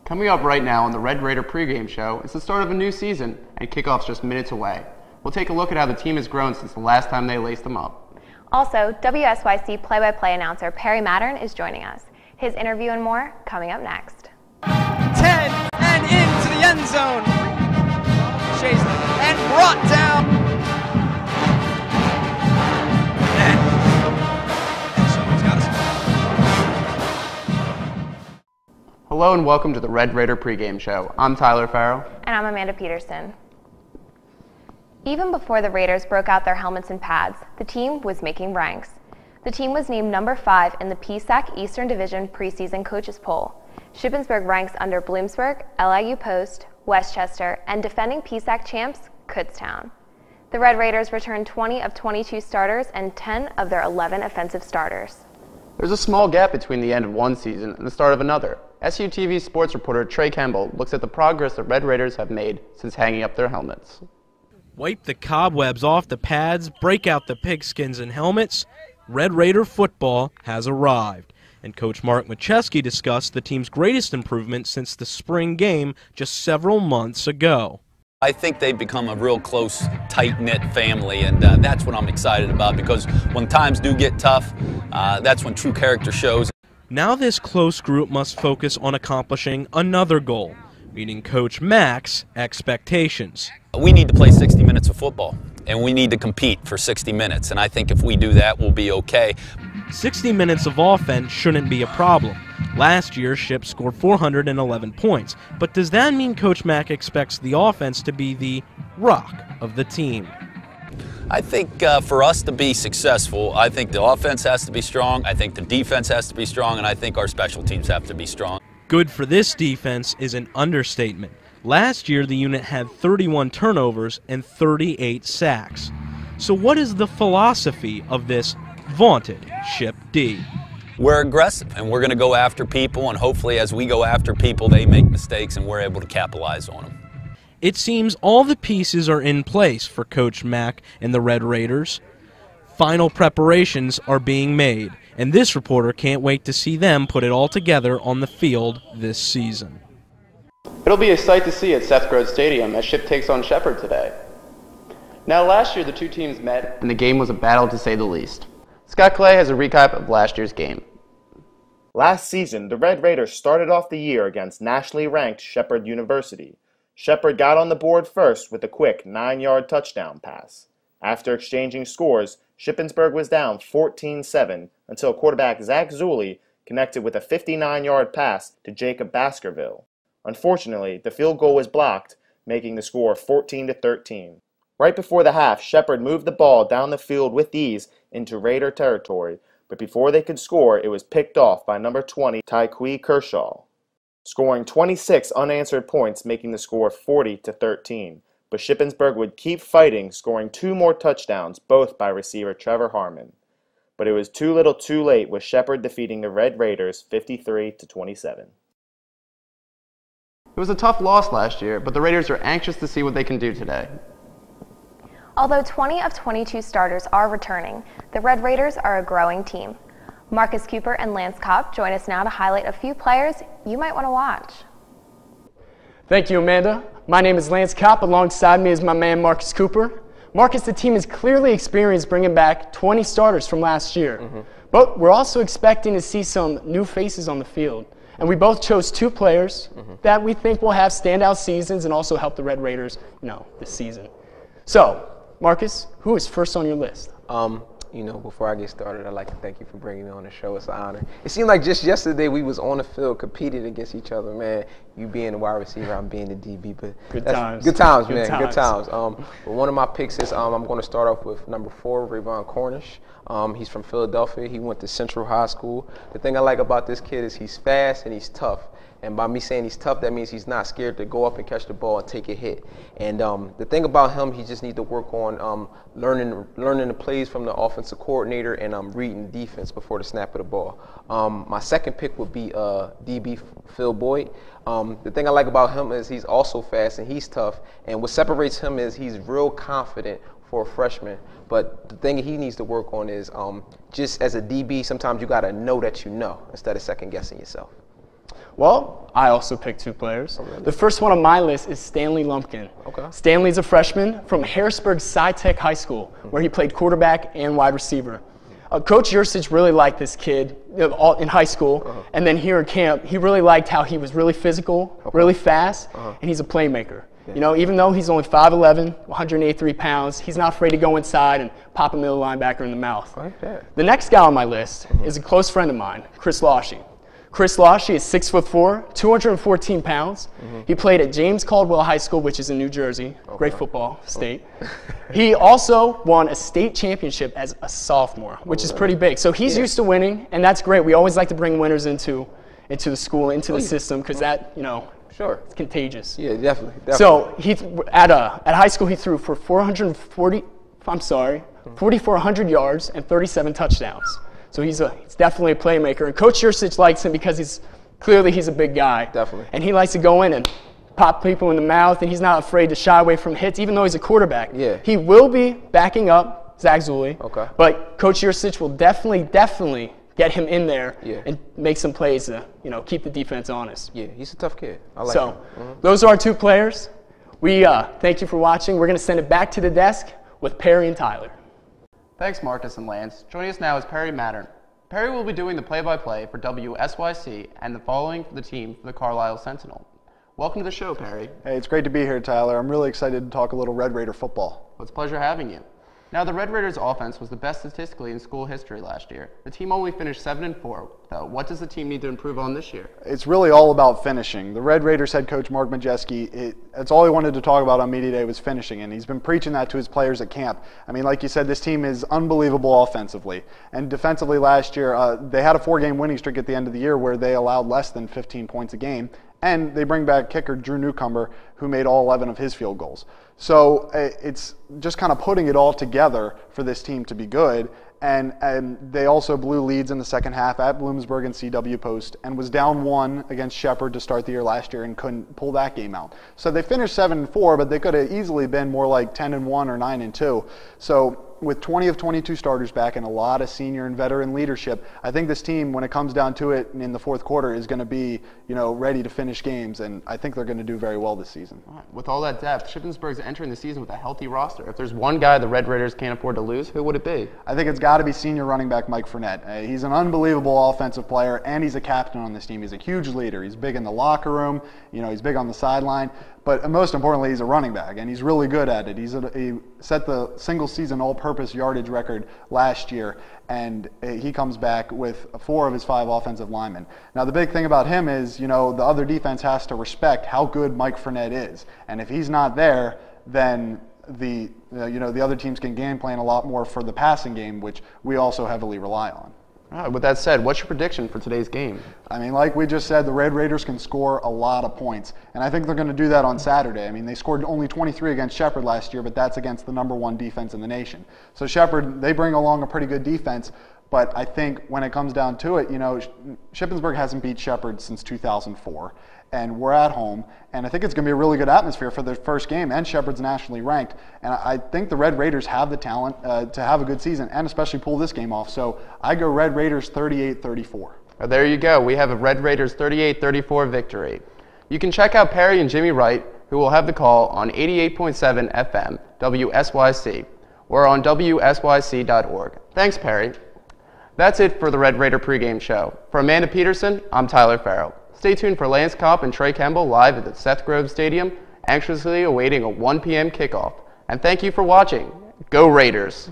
Coming up right now on the Red Raider pregame show is the start of a new season, and kickoff's just minutes away. We'll take a look at how the team has grown since the last time they laced them up. Also, WSYC play-by-play announcer Perry Mattern is joining us. His interview and more coming up next. 10 and into the end zone. Chased and brought down. Hello and welcome to the Red Raider pregame show. I'm Tyler Farrell. And I'm Amanda Peterson. Even before the Raiders broke out their helmets and pads, the team was making ranks. The team was named number 5 in the PSAC Eastern Division preseason coaches poll. Shippensburg ranks under Bloomsburg, LIU Post, Westchester, and defending PSAC champs, Kutztown. The Red Raiders returned 20 of 22 starters and 10 of their 11 offensive starters. There's a small gap between the end of one season and the start of another. SUTV sports reporter Trey Campbell looks at the progress the Red Raiders have made since hanging up their helmets. Wipe the cobwebs off the pads, break out the pigskins and helmets. Red Raider football has arrived. And Coach Mark Macheski discussed the team's greatest improvement since the spring game just several months ago. I think they've become a real close, tight-knit family, and that's what I'm excited about, because when times do get tough, that's when true character shows. Now this close group must focus on accomplishing another goal, meeting Coach Mack's expectations. We need to play 60 minutes of football, and we need to compete for 60 minutes, and I think if we do that, we'll be okay. 60 minutes of offense shouldn't be a problem. Last year, Ship scored 411 points, but does that mean Coach Mack expects the offense to be the rock of the team? I think for us to be successful, I think the offense has to be strong, I think the defense has to be strong, and I think our special teams have to be strong. Good for this defense is an understatement. Last year, the unit had 31 turnovers and 38 sacks. So what is the philosophy of this vaunted Ship D? We're aggressive, and we're going to go after people, and hopefully as we go after people, they make mistakes, and we're able to capitalize on them. It seems all the pieces are in place for Coach Mack and the Red Raiders. Final preparations are being made, and this reporter can't wait to see them put it all together on the field this season. It'll be a sight to see at Seth Grove Stadium as Ship takes on Shepherd today. Now, last year the two teams met, and the game was a battle to say the least. Scott Clay has a recap of last year's game. Last season, the Red Raiders started off the year against nationally ranked Shepherd University. Shepherd got on the board first with a quick 9-yard touchdown pass. After exchanging scores, Shippensburg was down 14-7 until quarterback Zach Zuley connected with a 59-yard pass to Jacob Baskerville. Unfortunately, the field goal was blocked, making the score 14-13. Right before the half, Shepherd moved the ball down the field with ease into Raider territory, but before they could score, it was picked off by number 20, Tyquee Kershaw, scoring 26 unanswered points, making the score 40-13. But Shippensburg would keep fighting, scoring 2 more touchdowns, both by receiver Trevor Harmon. But it was too little too late, with Shepherd defeating the Red Raiders 53-27. It was a tough loss last year, but the Raiders are anxious to see what they can do today. Although 20 of 22 starters are returning, the Red Raiders are a growing team. Marcus Cooper and Lance Kopp join us now to highlight a few players you might want to watch. Thank you, Amanda. My name is Lance Kopp. Alongside me is my man Marcus Cooper. Marcus, the team is clearly experienced bringing back 20 starters from last year. But we're also expecting to see some new faces on the field. And we both chose 2 players that we think will have standout seasons and also help the Red Raiders, this season. So, Marcus, who is first on your list? Before I get started, I'd like to thank you for bringing me on the show. It's an honor. It seemed like just yesterday we was on the field competing against each other, man. You being the wide receiver, I'm being the DB. But Good times, man. Good times. But one of my picks is I'm going to start off with number 4, Rayvon Cornish. He's from Philadelphia. He went to Central High School. The thing I like about this kid is he's fast and he's tough. And by me saying he's tough, that means he's not scared to go up and catch the ball and take a hit. And the thing about him, he just needs to work on learning the plays from the offensive coordinator and reading defense before the snap of the ball. My second pick would be DB Phil Boyd. The thing I like about him is he's also fast and he's tough. And what separates him is he's real confident for a freshman. But the thing he needs to work on is just as a DB, sometimes you got to know that you know instead of second guessing yourself. Well, I also picked 2 players. Oh, really? The first one on my list is Stanley Lumpkin. Okay. Stanley's a freshman from Harrisburg Sci-Tech High School, where he played quarterback and wide receiver. Coach Yursich really liked this kid in high school, and then here at camp, he really liked how he was really physical, really fast, and he's a playmaker. You know, even though he's only 5'11", 183 pounds, he's not afraid to go inside and pop a middle linebacker in the mouth. Okay. The next guy on my list is a close friend of mine, Chris Lawshe. Chris Lawshe is 6'4", 214 pounds. He played at James Caldwell High School, which is in New Jersey. Great football state. He also won a state championship as a sophomore, which is pretty big. So he's used to winning, and that's great. We always like to bring winners into the school, into the system, because that, you know, it's contagious. Yeah, definitely. So he at high school he threw for 4,400 yards and 37 touchdowns. So he's definitely a playmaker. And Coach Yursich likes him because he's a big guy. Definitely. And he likes to go in and pop people in the mouth, and he's not afraid to shy away from hits, even though he's a quarterback. Yeah. He will be backing up Zach Zulli. Okay. But Coach Yursich will definitely get him in there and make some plays to, you know, keep the defense honest. Yeah, he's a tough kid. I like him. Those are our 2 players. We thank you for watching. We're going to send it back to the desk with Perry and Tyler. Thanks, Marcus and Lance. Joining us now is Perry Mattern. Perry will be doing the play-by-play for WSYC and the following for the team for the Carlisle Sentinel. Welcome to the show, Perry. Hey, it's great to be here, Tyler. I'm really excited to talk a little Red Raider football. Well, it's a pleasure having you. Now, the Red Raiders' offense was the best statistically in school history last year. The team only finished 7-4, though. What does the team need to improve on this year? It's really all about finishing. The Red Raiders head coach, Mark Majeski, that's all he wanted to talk about on Media Day was finishing, and he's been preaching that to his players at camp. I mean, like you said, this team is unbelievable offensively. And defensively last year, they had a 4-game winning streak at the end of the year where they allowed less than 15 points a game. And they bring back kicker Drew Newcomer, who made all 11 of his field goals. So it's just kind of putting it all together for this team to be good. And they also blew leads in the second half at Bloomsburg and CW Post and was down 1 against Shepherd to start the year last year and couldn't pull that game out. So they finished 7-4, but they could have easily been more like 10-1 or 9-2. So with 20 of 22 starters back and a lot of senior and veteran leadership, I think this team, when it comes down to it in the fourth quarter, is going to be, you know, ready to finish games, and I think they're going to do very well this season. All right. With all that depth, Shippensburg's entering the season with a healthy roster. If there's one guy the Red Raiders can't afford to lose, who would it be? I think it's got to be senior running back Mike Fournette. He's an unbelievable offensive player, and he's a captain on this team. He's a huge leader. He's big in the locker room. You know, he's big on the sideline. But most importantly, he's a running back, and he's really good at it. He set the single-season all-purpose yardage record last year, and he comes back with 4 of his 5 offensive linemen. Now, the big thing about him is, you know, the other defense has to respect how good Mike Fournette is. And if he's not there, then the other teams can game plan a lot more for the passing game, which we also heavily rely on. All right, with that said, what's your prediction for today's game? I mean, like we just said, the Red Raiders can score a lot of points, and I think they're going to do that on Saturday. I mean, they scored only 23 against Shepherd last year, but that's against the #1 defense in the nation. So Shepherd, they bring along a pretty good defense, but I think when it comes down to it, you know, Shippensburg hasn't beat Shepherd since 2004. And we're at home, and I think it's going to be a really good atmosphere for their first game, and Shepherd's nationally ranked. And I think the Red Raiders have the talent to have a good season and especially pull this game off. So I go Red Raiders 38-34. There you go. We have a Red Raiders 38-34 victory. You can check out Perry and Jimmy Wright, who will have the call on 88.7 FM, WSYC, or on WSYC.org. Thanks, Perry. That's it for the Red Raider pregame show. For Amanda Peterson, I'm Tyler Farrell. Stay tuned for Lance Kopp and Trey Kemble live at the Seth Grove Stadium, anxiously awaiting a 1 p.m. kickoff. And thank you for watching. Go Raiders!